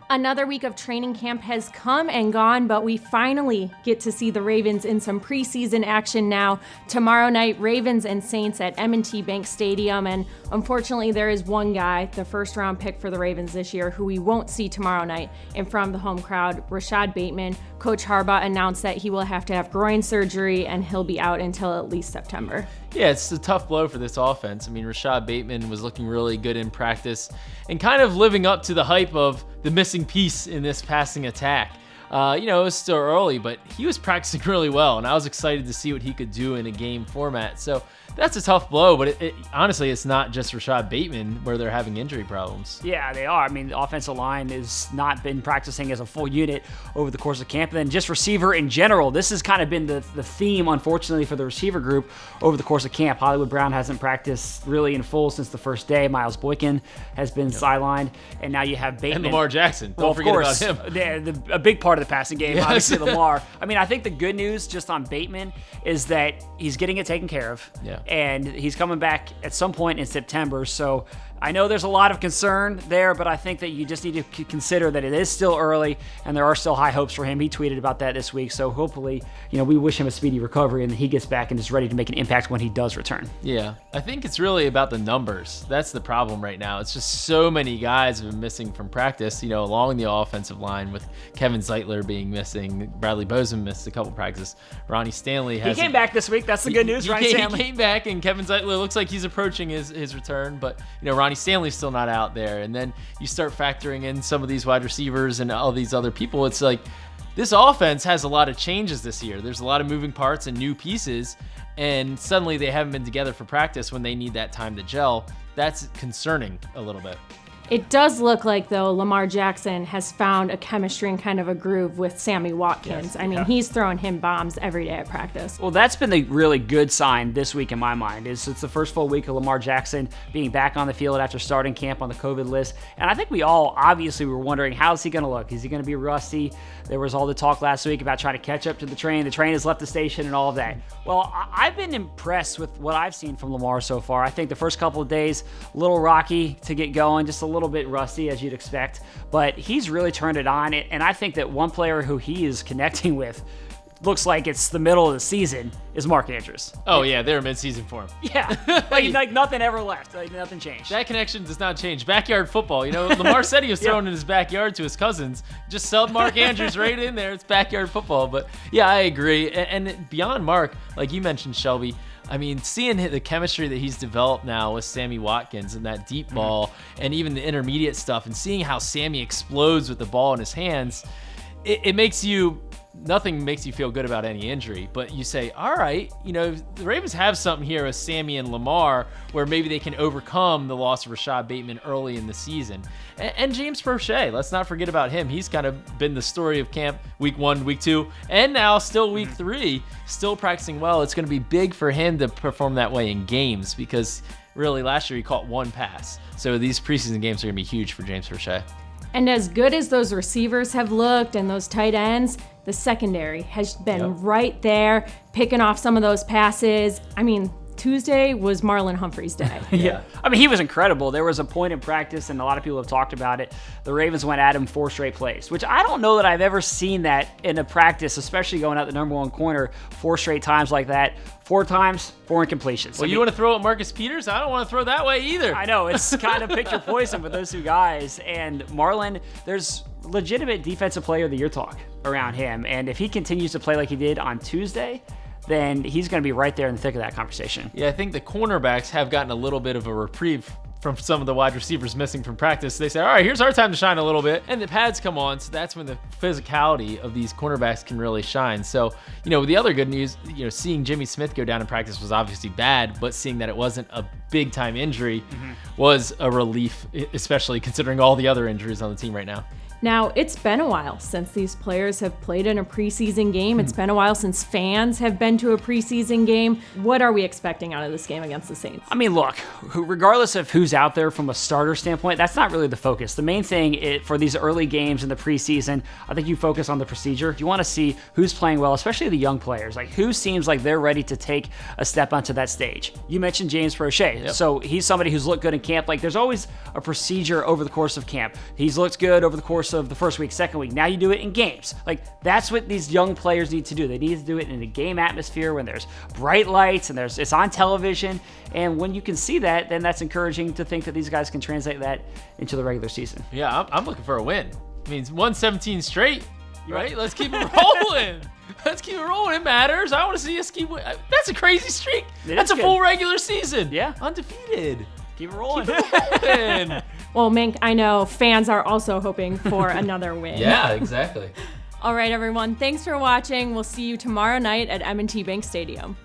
Another week of training camp has come and gone, but we finally get to see the Ravens in some preseason action now. Tomorrow night, Ravens and Saints at M&T Bank Stadium, and unfortunately there is one guy, the first-round pick for the Ravens this year, who we won't see tomorrow night in front of the home crowd, Rashad Bateman. Coach Harbaugh announced that he will have to have groin surgery, and he'll be out until at least September. Yeah, it's a tough blow for this offense. I mean, Rashad Bateman was looking really good in practice and kind of living up to the hype of the missing piece in this passing attack. It was still early, but he was practicing really well, and I was excited to see what he could do in a game format. So that's a tough blow, but honestly, it's not just Rashad Bateman where they're having injury problems. Yeah, they are. I mean, the offensive line has not been practicing as a full unit over the course of camp. And then just receiver in general, this has kind of been the theme, unfortunately, for the receiver group over the course of camp. Hollywood Brown hasn't practiced really in full since the first day. Miles Boykin has been sidelined, and now you have Bateman. And Lamar Jackson. Don't forget about him. A big part of the passing game, obviously, Lamar. I mean, I think the good news just on Bateman is that he's getting it taken care of. Yeah. And he's coming back at some point in September. So I know there's a lot of concern there, but I think that you just need to consider that it is still early and there are still high hopes for him. He tweeted about that this week. So hopefully, we wish him a speedy recovery and he gets back and is ready to make an impact when he does return. Yeah, I think it's really about the numbers. That's the problem right now. It's just so many guys have been missing from practice, along the offensive line, with Kevin Zeitler being missing. Bradley Bozeman missed a couple practices. Ronnie Stanley has. He came back this week. That's the good news. Ronnie Stanley. He came back, and Kevin Zeitler looks like he's approaching his return, but Ronnie Stanley's still not out there. And then you start factoring in some of these wide receivers and all these other people. It's like this offense has a lot of changes this year. There's a lot of moving parts and new pieces, and suddenly they haven't been together for practice when they need that time to gel. That's concerning a little bit. It does look like, though, Lamar Jackson has found a chemistry and kind of a groove with Sammy Watkins. Yes. He's throwing him bombs every day at practice. Well, that's been the really good sign this week in my mind. It's the first full week of Lamar Jackson being back on the field after starting camp on the COVID list. And I think we all obviously were wondering, how's he going to look? Is he going to be rusty? There was all the talk last week about trying to catch up to the train. The train has left the station and all of that. Well, I've been impressed with what I've seen from Lamar so far. I think the first couple of days, a little rocky to get going, just a little bit rusty as you'd expect, but he's really turned it on. And I think that one player who he is connecting with, looks like it's the middle of the season, is Mark Andrews. Oh yeah, they're mid-season for him. Yeah, like nothing ever left, like nothing changed. That connection does not change. Backyard football, Lamar said he was throwing in his backyard to his cousins. Just sub Mark Andrews right in there. It's backyard football. But yeah, I agree. And beyond Mark, like you mentioned, Shelby, I mean, seeing the chemistry that he's developed now with Sammy Watkins and that deep ball and even the intermediate stuff, and seeing how Sammy explodes with the ball in his hands, it makes you, nothing makes you feel good about any injury, but you say, all right, the Ravens have something here with Sammy and Lamar where maybe they can overcome the loss of Rashad Bateman early in the season. And James Prochet, let's not forget about him. He's kind of been the story of camp week 1, week 2, and now still week 3, still practicing well. It's going to be big for him to perform that way in games because really last year he caught 1 pass. So these preseason games are going to be huge for James Prochet. And as good as those receivers have looked and those tight ends, the secondary has been right there, picking off some of those passes. I mean, Tuesday was Marlon Humphrey's day. Yeah. I mean, he was incredible. There was a point in practice, and a lot of people have talked about it. The Ravens went at him 4 straight plays, which I don't know that I've ever seen that in a practice, especially going out the number 1 corner 4 straight times like that. 4 times, 4 incompletions. Well, you want to throw at Marcus Peters? I don't want to throw that way either. I know. It's kind of pick your poison with those 2 guys. And Marlon, there's legitimate defensive player of the year talk around him. And if he continues to play like he did on Tuesday, then he's going to be right there in the thick of that conversation. Yeah, I think the cornerbacks have gotten a little bit of a reprieve from some of the wide receivers missing from practice. They say, all right, here's our time to shine a little bit. And the pads come on, so that's when the physicality of these cornerbacks can really shine. So, the other good news, seeing Jimmy Smith go down in practice was obviously bad, but seeing that it wasn't a big-time injury was a relief, especially considering all the other injuries on the team right now. Now, it's been a while since these players have played in a preseason game. It's been a while since fans have been to a preseason game. What are we expecting out of this game against the Saints? I mean, look, regardless of who's out there from a starter standpoint, that's not really the focus. The main thing for these early games in the preseason, I think you focus on the procedure. You want to see who's playing well, especially the young players. Like, who seems like they're ready to take a step onto that stage? You mentioned James Prochet. Yep. So he's somebody who's looked good in camp. Like, there's always a procedure over the course of camp. He's looked good over the course course of the first week, second week. Now you do it in games. Like, that's what these young players need to do. They need to do it in a game atmosphere when there's bright lights and it's on television. And when you can see that, then that's encouraging to think that these guys can translate that into the regular season. Yeah, I'm looking for a win. It means 117 straight, right? Let's keep it rolling. Let's keep it rolling. It matters. I want to see us keep. That's a crazy streak. That's a full regular season. Yeah. Undefeated. Keep it rolling. Keep it rolling. Well, Mink, I know fans are also hoping for another win. Yeah, exactly. All right, everyone. Thanks for watching. We'll see you tomorrow night at M&T Bank Stadium.